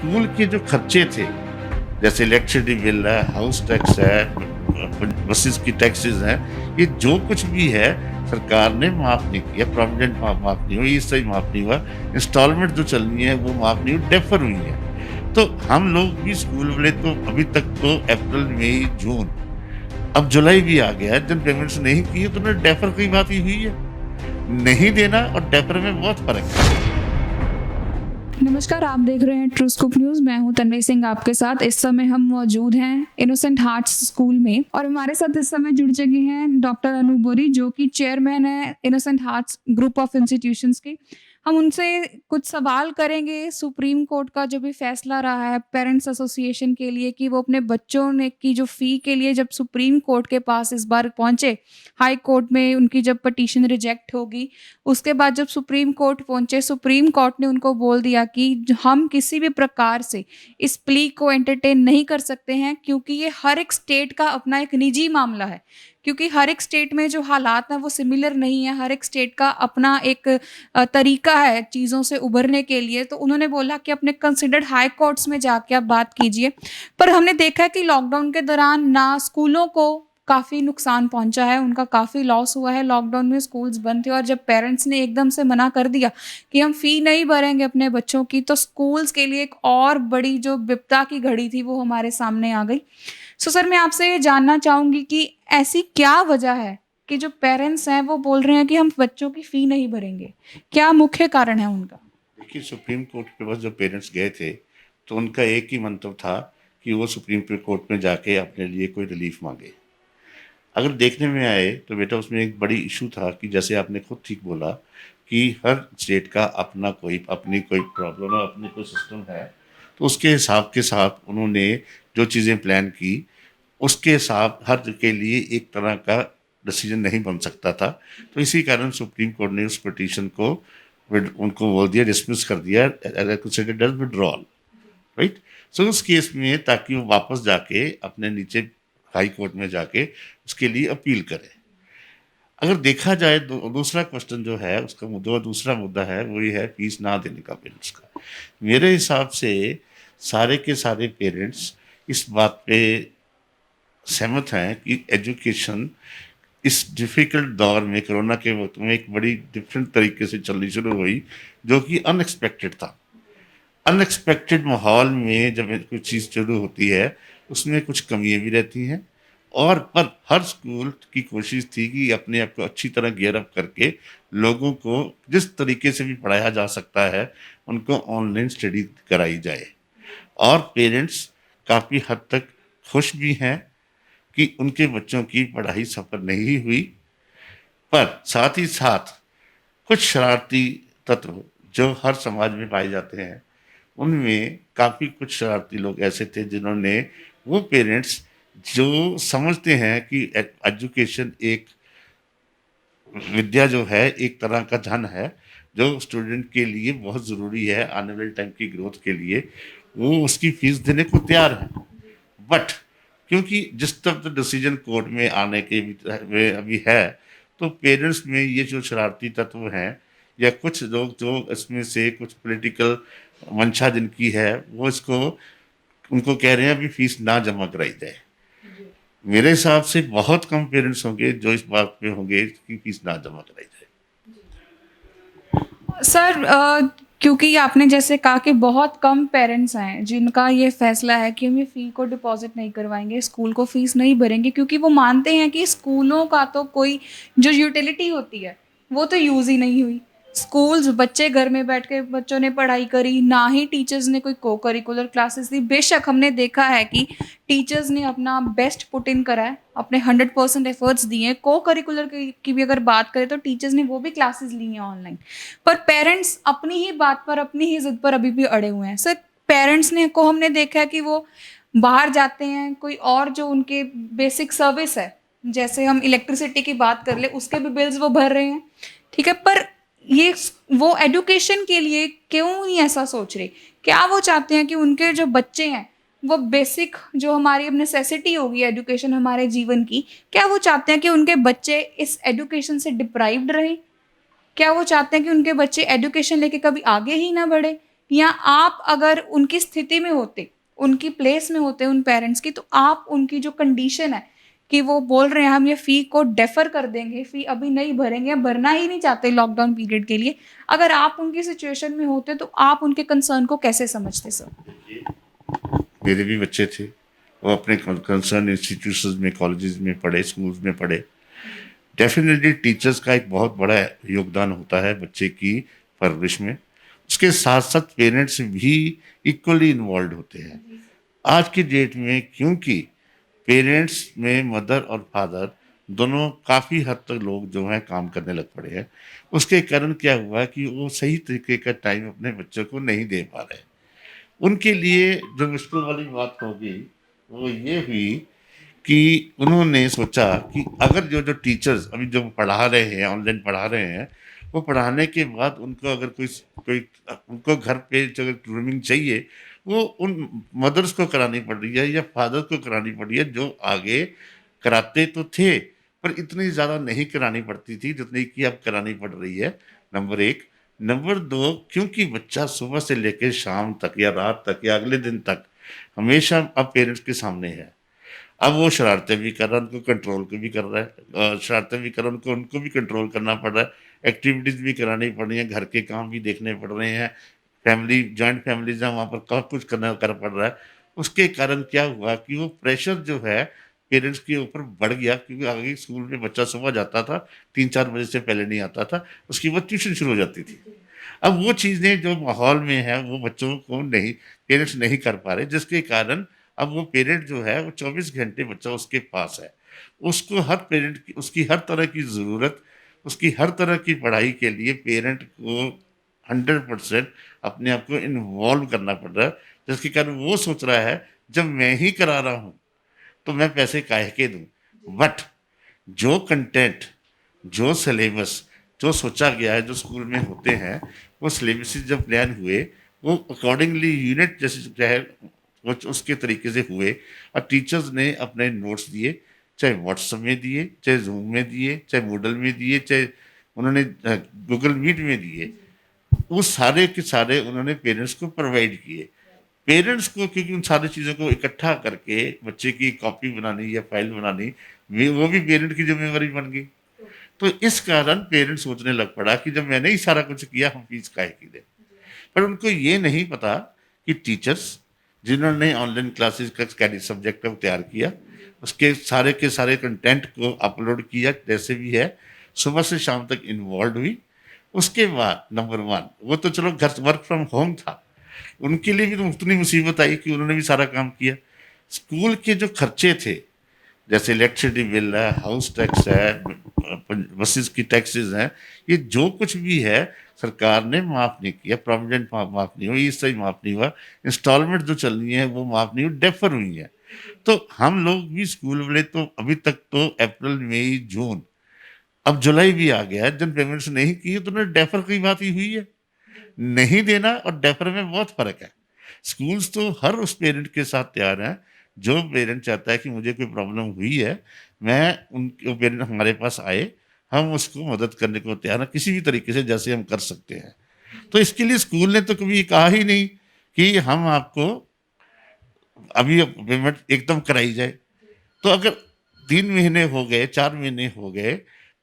School के जो खर्चे थे, जैसे इलेक्ट्रिसिटी बिल है, हाउस टैक्स है, बसेस की टैक्सेस हैं, ये जो कुछ भी है सरकार ने माफ़ नहीं किया। प्रोविडेंट माफ़ नहीं हुई, इस सही माफ़ नहीं हुआ, इंस्टॉलमेंट जो चलनी है वो माफ़ नहीं हुई, डेफर हुई है। तो हम लोग भी स्कूल वाले तो अभी तक तो अप्रैल मई जून, अब जुलाई भी आ गया है, जिन पेमेंट्स नहीं की है तो उन्हें डेफर की बात ही हुई है। नहीं देना और डेफर में बहुत फर्क है। नमस्कार, आप देख रहे हैं ट्रू स्कूप न्यूज। मैं हूं तन्वी सिंह आपके साथ। इस समय हम मौजूद हैं इनोसेंट हार्ट्स स्कूल में और हमारे साथ इस समय जुड़ चुके हैं डॉक्टर अनु बोरी, जो कि चेयरमैन है innocent hearts group of institutions के। हम उनसे कुछ सवाल करेंगे सुप्रीम कोर्ट का जो भी फैसला रहा है पेरेंट्स एसोसिएशन के लिए कि वो अपने बच्चों ने की जो फी के लिए जब सुप्रीम कोर्ट के पास इस बार पहुंचे, हाई कोर्ट में उनकी जब पिटीशन रिजेक्ट होगी, उसके बाद जब सुप्रीम कोर्ट पहुंचे, सुप्रीम कोर्ट ने उनको बोल दिया कि हम किसी भी प्रकार से इस प्ली को एंटरटेन नहीं कर सकते हैं, क्योंकि ये हर एक स्टेट का अपना एक निजी मामला है। क्योंकि हर एक स्टेट में जो हालात हैं वो सिमिलर नहीं है, हर एक स्टेट का अपना एक तरीका है चीज़ों से उभरने के लिए। तो उन्होंने बोला कि अपने कंसिडर्ड हाई कोर्ट्स में जाके आप बात कीजिए। पर हमने देखा है कि लॉकडाउन के दौरान ना स्कूलों को काफ़ी नुकसान पहुंचा है, उनका काफ़ी लॉस हुआ है। लॉकडाउन में स्कूल्स बंद थे और जब पेरेंट्स ने एकदम से मना कर दिया कि हम फ़ी नहीं भरेंगे अपने बच्चों की, तो स्कूल्स के लिए एक और बड़ी जो विपदा की घड़ी थी वो हमारे सामने आ गई। सो सर, मैं आपसे ये जानना चाहूँगी कि ऐसी क्या वजह है कि जो पेरेंट्स हैं वो बोल रहे हैं कि हम बच्चों की फ़ी नहीं भरेंगे? क्या मुख्य कारण है उनका? देखिए, सुप्रीम कोर्ट के पास जो पेरेंट्स गए थे तो उनका एक ही मंतव्य था कि वो सुप्रीम कोर्ट में जाके अपने लिए कोई रिलीफ मांगे। अगर देखने में आए तो बेटा उसमें एक बड़ी इशू था कि जैसे आपने खुद ठीक बोला कि हर स्टेट का अपनी कोई प्रॉब्लम है, अपनी कोई सिस्टम है। तो उसके हिसाब के साथ उन्होंने जो चीज़ें प्लान की, उसके हिसाब हर के लिए एक तरह का डिसीजन नहीं बन सकता था। तो इसी कारण सुप्रीम कोर्ट ने उस पिटीशन को उनको बोल दिया, डिसमिस कर दिया, विड्रॉल, राइट। सो उस केस में ताकि वो वापस जाके अपने नीचे हाई कोर्ट में जाके उसके लिए अपील करे। अगर देखा जाए दूसरा क्वेश्चन जो है उसका दूसरा मुद्दा है वो ये है फीस ना देने का पेरेंट्स का। मेरे हिसाब से सारे के सारे पेरेंट्स इस बात पे सहमत हैं कि एजुकेशन इस डिफ़िकल्ट दौर में, कोरोना के वक्त में एक बड़ी डिफरेंट तरीके से चलनी शुरू हुई, जो कि अनएक्सपेक्टेड था। अनएक्सपेक्टेड माहौल में जब कोई चीज़ शुरू होती है उसमें कुछ कमियां भी रहती हैं, और पर हर स्कूल की कोशिश थी कि अपने आप को अच्छी तरह गियर अप करके लोगों को जिस तरीके से भी पढ़ाया जा सकता है उनको ऑनलाइन स्टडी कराई जाए। और पेरेंट्स काफ़ी हद तक खुश भी हैं कि उनके बच्चों की पढ़ाई सफल नहीं हुई। पर साथ ही साथ कुछ शरारती तत्व जो हर समाज में पाए जाते हैं, उनमें काफ़ी कुछ शरारती लोग ऐसे थे जिन्होंने, वो पेरेंट्स जो समझते हैं कि एजुकेशन एक विद्या जो है एक तरह का धन है जो स्टूडेंट के लिए बहुत ज़रूरी है आने वाले टाइम की ग्रोथ के लिए, वो उसकी फीस देने को तैयार हैं। बट क्योंकि जिस तरह डिसीजन कोर्ट में आने के में अभी है, तो पेरेंट्स में ये जो शरारती तत्व हैं या कुछ लोग जो इसमें से कुछ पॉलिटिकल मंशा जिनकी है, वो इसको उनको कह रहे हैं अभी फीस ना जमा कराई जाए। मेरे हिसाब से बहुत कम पेरेंट्स होंगे जो इस बात पे होंगे कि फीस ना जमा कराई जाए। सर, क्योंकि आपने जैसे कहा कि बहुत कम पेरेंट्स हैं जिनका ये फैसला है कि हम ये फ़ी को डिपॉजिट नहीं करवाएंगे, स्कूल को फ़ीस नहीं भरेंगे, क्योंकि वो मानते हैं कि स्कूलों का तो कोई जो यूटिलिटी होती है वो तो यूज़ ही नहीं हुई। स्कूल्स, बच्चे घर में बैठ के बच्चों ने पढ़ाई करी, ना ही टीचर्स ने कोई को करिकुलर क्लासेस दी। बेशक हमने देखा है कि टीचर्स ने अपना बेस्ट पुट इन करा है, अपने 100% एफर्ट्स दिए हैं। को करिकुलर की भी अगर बात करें तो टीचर्स ने वो भी क्लासेस ली हैं ऑनलाइन। पर पेरेंट्स अपनी ही बात पर, अपनी ही जिद पर अभी भी अड़े हुए हैं। सर, पेरेंट्स ने को हमने देखा है कि वो बाहर जाते हैं, कोई और जो उनके बेसिक सर्विस है, जैसे हम इलेक्ट्रिसिटी की बात कर ले, उसके भी बिल्स वो भर रहे हैं, ठीक है। पर ये वो एडुकेशन के लिए क्यों नहीं ऐसा सोच रहे? क्या वो चाहते हैं कि उनके जो बच्चे हैं वो बेसिक जो हमारी अब नेसेसिटी होगी एजुकेशन हमारे जीवन की, क्या वो चाहते हैं कि उनके बच्चे इस एजुकेशन से डिप्राइव्ड रहें? क्या वो चाहते हैं कि उनके बच्चे एजुकेशन लेके कभी आगे ही ना बढ़े? या आप अगर उनकी स्थिति में होते, उनकी प्लेस में होते उन पेरेंट्स की, तो आप उनकी जो कंडीशन है कि वो बोल रहे हैं हम ये फ़ी को डेफ़र कर देंगे, फ़ी अभी नहीं भरेंगे या भरना ही नहीं चाहते लॉकडाउन पीरियड के लिए। अगर आप उनकी सिचुएशन में होते तो आप उनके कंसर्न को कैसे समझते सर? मेरे भी बच्चे थे, वो अपने कंसर्न इंस्टीट्यूशंस में, कॉलेजेस में पढ़े, स्कूल्स में पढ़े। डेफिनेटली टीचर्स का एक बहुत बड़ा योगदान होता है बच्चे की परवरिश में। उसके साथ साथ पेरेंट्स भी इक्वली इन्वॉल्व होते हैं आज की डेट में, क्योंकि पेरेंट्स में मदर और फादर दोनों काफ़ी हद तक लोग जो हैं काम करने लग पड़े हैं। उसके कारण क्या हुआ कि वो सही तरीके का टाइम अपने बच्चों को नहीं दे पा रहे। उनके लिए जो मुश्किल वाली बात होगी वो ये हुई कि उन्होंने सोचा कि अगर जो जो टीचर्स अभी जो पढ़ा रहे हैं, ऑनलाइन पढ़ा रहे हैं, वो पढ़ाने के बाद उनको अगर कोई कोई उनको घर पे जो ग्रूमिंग चाहिए, वो उन मदर्स को करानी पड़ रही है या फादर को करानी पड़ रही है, जो आगे कराते तो थे, पर इतनी ज़्यादा नहीं करानी पड़ती थी जितनी कि अब करानी पड़ रही है, नंबर 1। नंबर 2, क्योंकि बच्चा सुबह से लेके शाम तक या रात तक या अगले दिन तक हमेशा अब पेरेंट्स के सामने है। अब वो शरारतें भी कर रहा है, उनको कंट्रोल को भी कर रहा है, शरारतें भी कर रहा है, उनको भी कंट्रोल करना पड़ रहा है, एक्टिविटीज़ भी करानी पड़ रही हैं, घर के काम भी देखने पड़ रहे हैं, फैमिली जॉइंट फैमिलीज़ हैं, वहाँ पर बहुत कुछ कर पड़ रहा है। उसके कारण क्या हुआ कि वो प्रेशर जो है पेरेंट्स के ऊपर बढ़ गया, क्योंकि आगे स्कूल में बच्चा सुबह जाता था, 3-4 बजे से पहले नहीं आता था, उसके बाद ट्यूशन शुरू हो जाती थी। अब वो चीज़ें जो माहौल में है वो बच्चों को नहीं, पेरेंट्स नहीं कर पा रहे, जिसके कारण अब वो पेरेंट जो है वो 24 घंटे बच्चा उसके पास है। उसको हर पेरेंट की उसकी हर तरह की ज़रूरत, उसकी हर तरह की पढ़ाई के लिए पेरेंट को 100% अपने आप को इन्वॉल्व करना पड़ रहा है, जिसके कारण वो सोच रहा है जब मैं ही करा रहा हूँ, तो मैं पैसे काहे के दूँ? बट जो कंटेंट, जो सिलेबस, जो सोचा गया है, जो स्कूल में होते हैं, वो सिलेबसेस जब प्लान हुए, वो अकॉर्डिंगली यूनिट जैसे चाहे वो उसके तरीके से हुए और टीचर्स ने अपने नोट्स दिए, चाहे व्हाट्सएप में दिए, चाहे ज़ूम में दिए, चाहे मूडल में दिए, चाहे उन्होंने गूगल मीट में दिए। वो सारे के सारे उन्होंने पेरेंट्स को प्रोवाइड किए। पेरेंट्स को, क्योंकि उन सारी चीज़ों को इकट्ठा करके बच्चे की कॉपी बनानी या फाइल बनानी, वो भी पेरेंट की ज़िम्मेवारी बन गई। तो इस कारण पेरेंट सोचने लग पड़ा कि जब मैंने ही सारा कुछ किया, हम फीस काहे की दें। पर उनको ये नहीं पता कि टीचर्स जिन्होंने ऑनलाइन क्लासेस का सब्जेक्ट को तैयार किया, उसके सारे के सारे कंटेंट को अपलोड किया, जैसे भी है, सुबह से शाम तक इन्वॉल्व हुई। उसके बाद नंबर 1, वो तो चलो घर वर्क फ्रॉम होम था, उनके लिए भी तो उतनी मुसीबत आई कि उन्होंने भी सारा काम किया। स्कूल के जो खर्चे थे, जैसे इलेक्ट्रिसिटी बिल है, हाउस टैक्स है, बसेस की टैक्सेस हैं, ये जो कुछ भी है सरकार ने माफ़ नहीं किया। प्रोविडेंट माफ़ नहीं हुई, इस सही माफ़ नहीं हुआ, इंस्टॉलमेंट जो चल रही है वो माफ़ नहीं हुई, डेफर हुई है। तो हम लोग भी स्कूल वाले तो अभी तक तो अप्रैल मई जून, अब जुलाई भी आ गया है, जिन पेमेंट्स नहीं की तो उन्हें डेफर की बात ही हुई है। नहीं देना और डेफर में बहुत फ़र्क है। स्कूल्स तो हर उस पेरेंट के साथ तैयार हैं, जो पेरेंट चाहता है कि मुझे कोई प्रॉब्लम हुई है, मैं उनके पेरेंट हमारे पास आए, हम उसको मदद करने को तैयार हैं, किसी भी तरीके से जैसे हम कर सकते हैं। तो इसके लिए स्कूल ने तो कभी कहा ही नहीं कि हम आपको अभी पेमेंट एकदम कराई जाए। तो अगर 3 महीने हो गए, 4 महीने हो गए,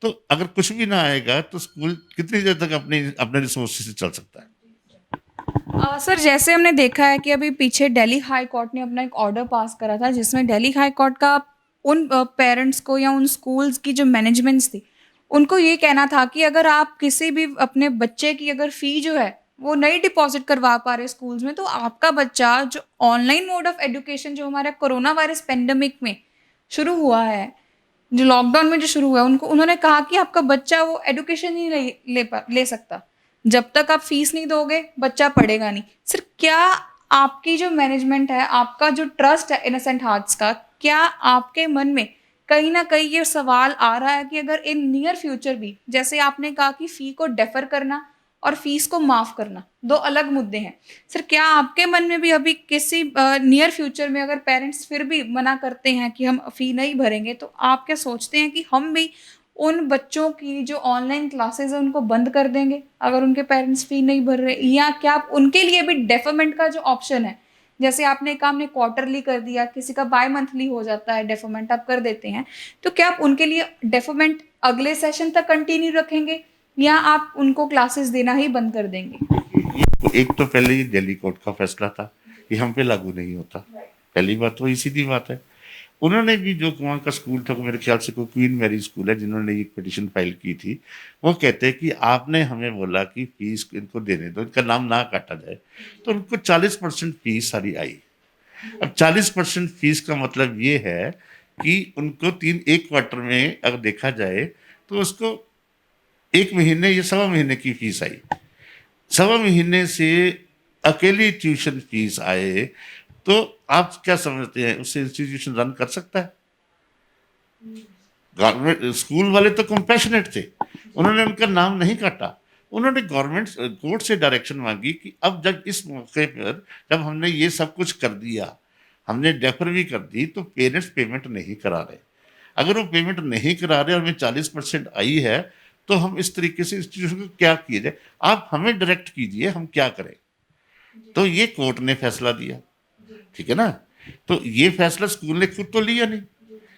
तो अगर कुछ भी ना आएगा तो स्कूल कितनी देर तक अपने अपने रिसोर्सेज़ से चल सकता है? सर जैसे हमने देखा है कि अभी पीछे दिल्ली हाई कोर्ट ने अपना एक ऑर्डर पास करा था, जिसमें दिल्ली हाई कोर्ट का उन पेरेंट्स को या उन स्कूल्स की जो मैनेजमेंट्स थी, उनको ये कहना था कि अगर आप किसी भी अपने बच्चे की अगर फ़ी जो है वो नहीं डिपॉज़िट करवा पा रहे स्कूल्स में, तो आपका बच्चा जो ऑनलाइन मोड ऑफ एजुकेशन जो हमारा कोरोना वायरस पेंडेमिक में शुरू हुआ है, जो लॉकडाउन में जो शुरू हुआ है, उनको उन्होंने कहा कि आपका बच्चा वो एजुकेशन ही नहीं ले सकता। जब तक आप फीस नहीं दोगे, बच्चा पढ़ेगा नहीं। सर क्या आपकी जो मैनेजमेंट है, आपका जो ट्रस्ट है इनोसेंट हार्ट्स का, क्या आपके मन में कहीं न कहीं ये सवाल आ रहा है कि अगर इन नियर फ्यूचर भी, जैसे आपने कहा कि फ़ी को डेफ़र करना और फ़ीस को माफ़ करना, 2 अलग मुद्दे हैं। सर क्या आपके मन में भी अभी किसी नियर फ्यूचर में अगर पेरेंट्स फिर भी मना करते हैं कि हम फ़ी नहीं भरेंगे, तो आप क्या सोचते हैं कि हम भी उन बच्चों की जो ऑनलाइन क्लासेस है उनको बंद कर देंगे अगर उनके पेरेंट्स फी नहीं भर रहे, या क्या आप उनके लिए भी डेफरमेंट का जो ऑप्शन है, जैसे आपने कहा हमने क्वार्टरली कर दिया, किसी का बाय मंथली हो जाता है डेफरमेंट आप कर देते हैं, तो क्या आप उनके लिए डेफरमेंट अगले सेशन तक कंटिन्यू रखेंगे या आप उनको क्लासेस देना ही बंद कर देंगे? एक तो पहले ये दिल्ली कोर्ट का फैसला था, ये हम पे लागू नहीं होता। पहली बात तो ये सीधी बात है। उन्होंने भी जो वहाँ का स्कूल था, मेरे ख्याल से कोई क्वीन मैरी स्कूल है, जिन्होंने ये पिटीशन फाइल की थी, वो कहते हैं कि आपने हमें बोला कि फीस इनको देने दो, इनका नाम ना काटा जाए, तो उनको 40% फीस सारी आई। अब 40% फीस का मतलब ये है कि उनको एक क्वार्टर में अगर देखा जाए तो उसको 1 महीने या 1.25 महीने की फीस आई। 1.25 महीने से अकेली ट्यूशन फीस आए, तो आप क्या समझते हैं उससे इंस्टीट्यूशन रन कर सकता है? गवर्नमेंट स्कूल वाले तो कंपैशनेट थे, उन्होंने उनका नाम नहीं काटा। उन्होंने गवर्नमेंट कोर्ट से डायरेक्शन मांगी कि अब जब इस मौके पर जब हमने ये सब कुछ कर दिया, हमने डेफर भी कर दी, तो पेरेंट्स पेमेंट नहीं करा रहे। अगर वो पेमेंट नहीं करा रहे और हमें 40% आई है, तो हम इस तरीके से इंस्टीट्यूशन को क्या किया जाए? आप हमें डायरेक्ट कीजिए, हम क्या करें? तो ये कोर्ट ने फैसला दिया, ठीक है ना? तो ये फैसला स्कूल ने खुद तो लिया नहीं।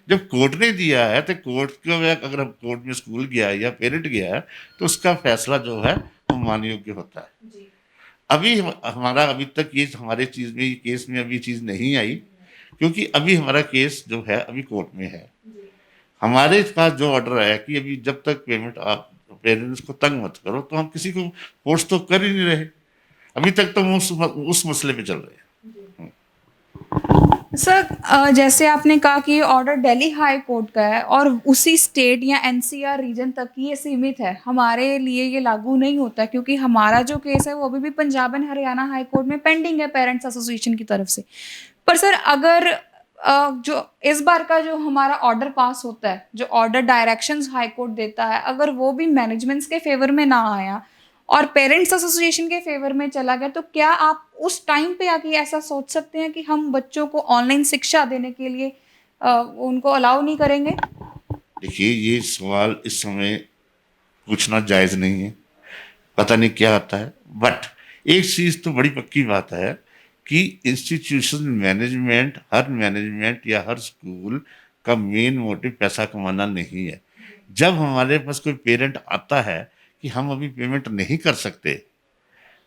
जब कोर्ट ने दिया है तो कोर्ट को, अगर हम कोर्ट में स्कूल गया है या पेरेंट गया है, तो उसका फैसला जो है वो मान्य योग्य होता है। अभी हमारा अभी तक ये हमारे चीज में, ये केस में अभी चीज नहीं आई, क्योंकि अभी हमारा केस जो है अभी कोर्ट में है। हमारे पास जो ऑर्डर है कि अभी जब तक पेमेंट आप पेरेंट्स को तंग मत करो, तो हम किसी को फोर्स तो कर ही नहीं रहे। अभी तक तो हम उस मसले पे चल रहे हैं। सर जैसे आपने कहा कि ये ऑर्डर दिल्ली हाई कोर्ट का है और उसी स्टेट या एनसीआर रीजन तक ही ये सीमित है, हमारे लिए ये लागू नहीं होता, क्योंकि हमारा जो केस है वो अभी भी Punjab and Haryana high court में पेंडिंग है पेरेंट्स एसोसिएशन की तरफ से। पर सर अगर जो इस बार का जो हमारा ऑर्डर पास होता है, जो ऑर्डर डायरेक्शंस हाई कोर्ट देता है, अगर वो भी मैनेजमेंट्स के फेवर में ना आया और पेरेंट्स एसोसिएशन के फेवर में चला गया, तो क्या आप उस टाइम पे आके ऐसा सोच सकते हैं कि हम बच्चों को ऑनलाइन शिक्षा देने के लिए उनको अलाउ नहीं करेंगे? देखिए, ये सवाल इस समय पूछना जायज नहीं है, पता नहीं क्या आता है। बट एक चीज तो बड़ी पक्की बात है कि इंस्टीट्यूशन मैनेजमेंट, हर मैनेजमेंट या हर स्कूल का मेन मोटिव पैसा कमाना नहीं है। जब हमारे पास कोई पेरेंट आता है कि हम अभी पेमेंट नहीं कर सकते,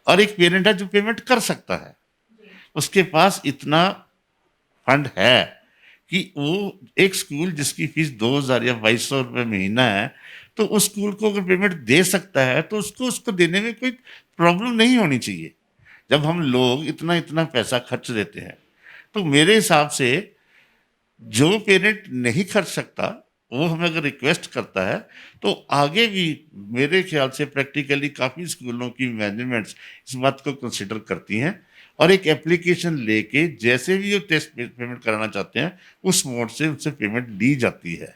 और एक पेरेंट है जो पेमेंट कर सकता है, उसके पास इतना फंड है कि वो एक स्कूल जिसकी फीस 2,000 या 2,200 रुपये महीना है, तो उस स्कूल को अगर पेमेंट दे सकता है, तो उसको देने में कोई प्रॉब्लम नहीं होनी चाहिए। जब हम लोग इतना इतना पैसा खर्च देते हैं, तो मेरे हिसाब से जो पेरेंट नहीं खर्च सकता, वो हमें अगर रिक्वेस्ट करता है, तो आगे भी मेरे ख्याल से प्रैक्टिकली काफ़ी स्कूलों की मैनेजमेंट्स इस बात को कंसिडर करती हैं, और एक एप्लीकेशन लेके जैसे भी वो टेस्ट पेमेंट कराना चाहते हैं, उस मोड से उनसे पेमेंट ली जाती है।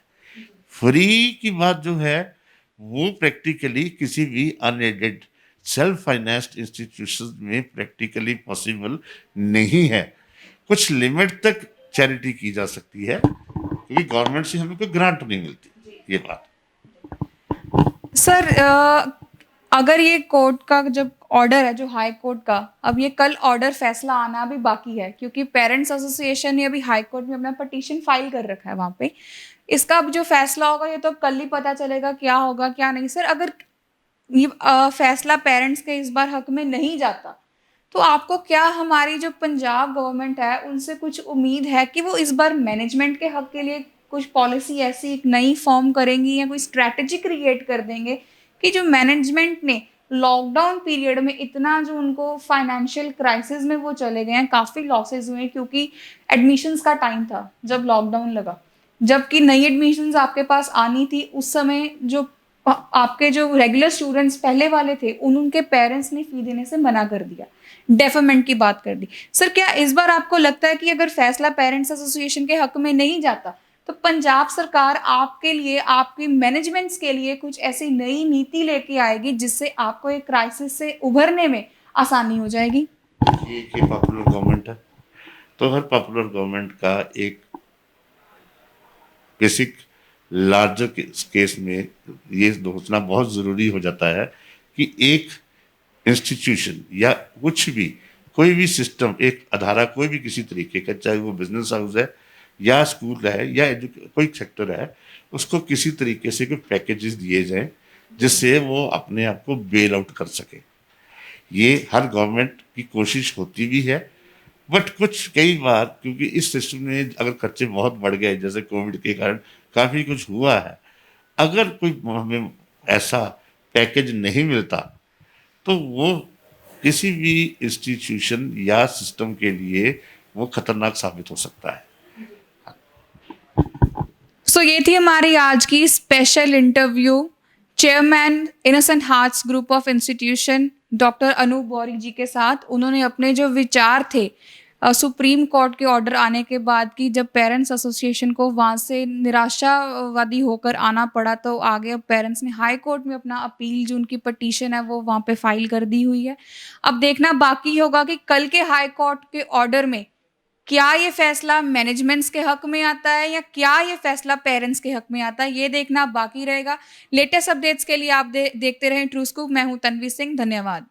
फ्री की बात जो है, वो प्रैक्टिकली किसी भी अनएडेड सेल्फ फाइनेंस्ड इंस्टीट्यूशन में प्रैक्टिकली पॉसिबल नहीं है। कुछ लिमिट तक चैरिटी की जा सकती है, क्योंकि गवर्नमेंट से हमें कोई ग्रांट नहीं मिलती, ये बात। सर अगर ये कोर्ट का जब ऑर्डर है जो हाई कोर्ट का, अब ये कल ऑर्डर फैसला आना भी बाकी है, क्योंकि पेरेंट्स एसोसिएशन ने अभी हाई कोर्ट में अपना पिटीशन फाइल कर रखा है वहाँ पे। इसका अब जो फैसला होगा ये तो कल ही पता चलेगा क्या होगा क्या नहीं। सर अगर ये फैसला पेरेंट्स के इस बार हक में नहीं जाता, तो आपको क्या हमारी जो पंजाब गवर्नमेंट है उनसे कुछ उम्मीद है कि वो इस बार मैनेजमेंट के हक के लिए कुछ पॉलिसी ऐसी एक नई फॉर्म करेंगी या कोई स्ट्रैटेजी क्रिएट कर देंगे कि जो मैनेजमेंट ने लॉकडाउन पीरियड में इतना जो उनको फाइनेंशियल क्राइसिस में वो चले गए हैं, काफ़ी लॉसेज हुए क्योंकि एडमिशन्स का टाइम था जब लॉकडाउन लगा, जबकि नई एडमिशन्स आपके पास आनी थी उस समय, जो आपके जो रेगुलर स्टूडेंट्स पहले वाले थे उनके पेरेंट्स ने फी देने से मना कर दिया, डेफरमेंट की बात कर दी। सर क्या इस बार आपको लगता है कि अगर फैसला पेरेंट्स एसोसिएशन के हक में नहीं जाता, तो पंजाब सरकार आपके लिए, आपकी मैनेजमेंट्स के लिए कुछ ऐसी नई नीति लेके आएगी जिससे आपको एक क्राइसिस से उभरने में आसानी हो जाएगी? ये पॉपुलर गवर्नमेंट है, तो हर पॉपुलर गवर्नमेंट का एक बेसिक लार्जर केस में ये सोचना बहुत ज़रूरी हो जाता है कि एक इंस्टीट्यूशन या कुछ भी, कोई भी सिस्टम, एक अदारा कोई भी किसी तरीके का, चाहे वो बिजनेस हाउस है या स्कूल है या कोई सेक्टर है, उसको किसी तरीके से कोई पैकेजेस दिए जाएं जिससे वो अपने आप को बेल आउट कर सके। ये हर गवर्नमेंट की कोशिश होती भी है, बट कुछ कई बार क्योंकि इस सिस्टम में अगर खर्चे बहुत बढ़ गए, जैसे कोविड के कारण काफ़ी कुछ हुआ है, अगर कोई हमें ऐसा पैकेज नहीं मिलता तो वो किसी भी इंस्टीट्यूशन या सिस्टम के लिए वो खतरनाक साबित हो सकता है। सो ये थी हमारी आज की special interview chairman innocent hearts group of institution doctor Anoop Bauri ji के साथ। उन्होंने अपने जो विचार थे सुप्रीम कोर्ट के ऑर्डर आने के बाद कि जब पेरेंट्स एसोसिएशन को वहाँ से निराशावादी होकर आना पड़ा, तो आगे अब पेरेंट्स ने हाई कोर्ट में अपना अपील जो उनकी पटिशन है वो वहाँ पे फाइल कर दी हुई है। अब देखना बाकी होगा कि कल के हाई कोर्ट के ऑर्डर में क्या ये फैसला मैनेजमेंट्स के हक में आता है या क्या ये फैसला पेरेंट्स के हक में आता है, ये देखना बाकी रहेगा। लेटेस्ट अपडेट्स के लिए आप देखते रहें ट्रू स्कूप। मैं हूं तन्वी सिंह, धन्यवाद।